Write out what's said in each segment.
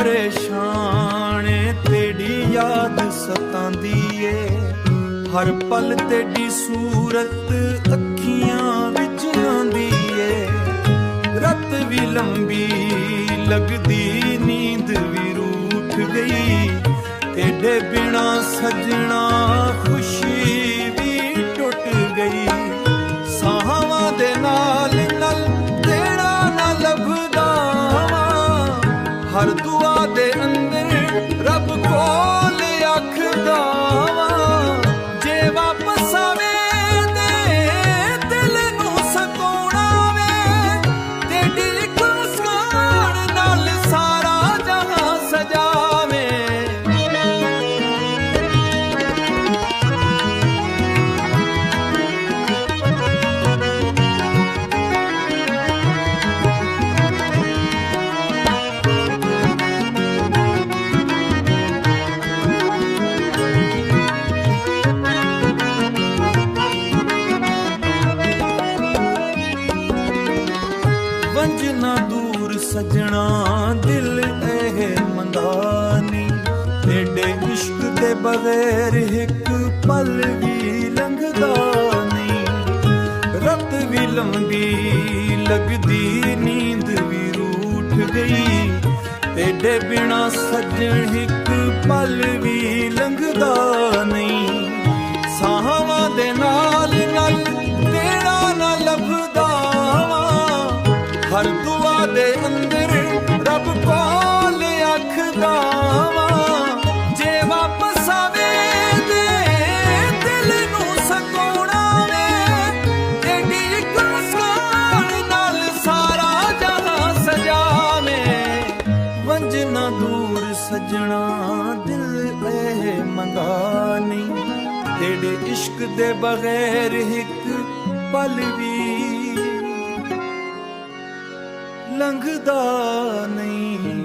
परेशान तेरी याद सतांदी ए, हर पल तेरी सूरत अखियां विच आंदी ए। रत भी लंबी लगदी नींद भी रूठ गई, तेरे बिना सजना खुशी भी टुट गई। साहावां दे नाल नाल तेरा ना लभदा वां, हर दुआ दे अंदर रब कोल आखदा वां। जे वापस आवे ते दिल नूं सकून आवे, तेरी इक मुस्कान नाल सारा जहां सजावे। वंजना दूर सजना दिल एह मंदानी, तेरे इश्क दे बगैर एक पल भी लंघदा नहीं। रत भी लंबी लगदी नींद भी रूठ गई, तेरे बिना सजन एक पल भी लंघदा नहीं। साहावां दे नाल नाल तेरा ना लभदा वां, हर दुआ दे अंदर रब कोल आखदा वां। जे वापस आवे ते दिल नूं सकून आवे, तेरी इक मुस्कान नाल सारा जहां सजावे। वंजना दूर सजना दिल ए मंगानी, तेरे इश्क दे बगैर एक पल भी लंघदा नहीं।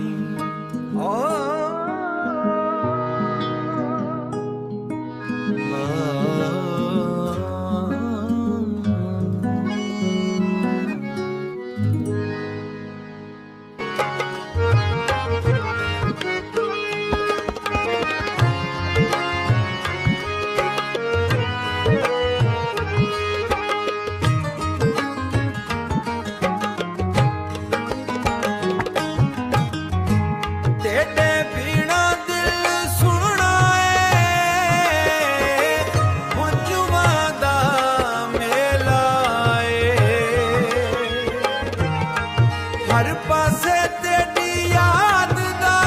हर पासे तेरी याद दा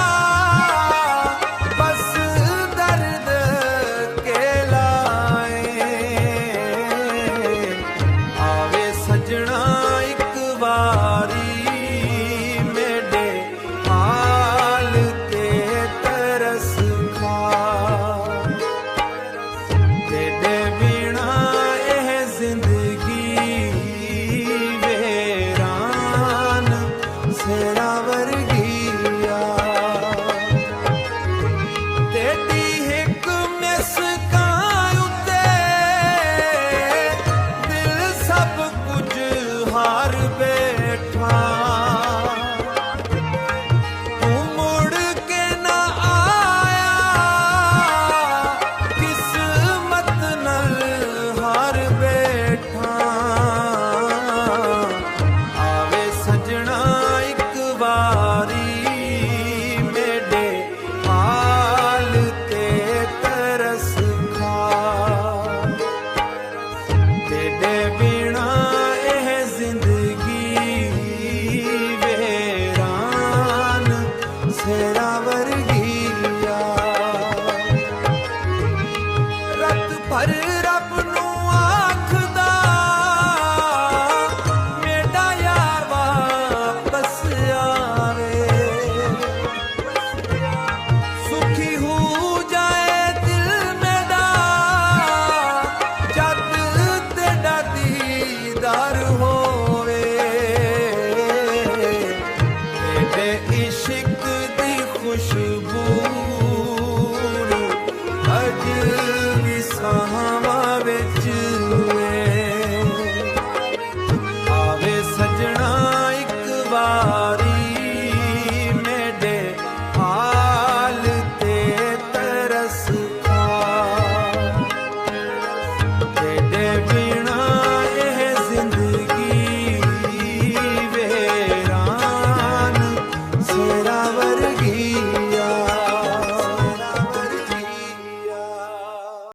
बस दर्द के लाए। आवे सजना एक बारी मेरे हाल ते तरस खा, तेरे बिना यह जिंदगी सेरा वर्गिया। तेरी एक मुस्कान उत्ते दिल सब कुछ हार बैठा। तू मुड़ के ना आया, किस्मत नाल हार बैठा। आवे सजना बारी मेरे हाल ते तरस खा, तेरे बिना यह जिंदगी वेरान सेरा वर्गिया। रत भर रब नूं आखदा मेरा यार वापस आवे। सुखी हो जाए दिल मेरा जद तेरा दीदार होवे। तेरे इश्क दी खुशबू अज भी साहावां विच आवे सजना एक बार।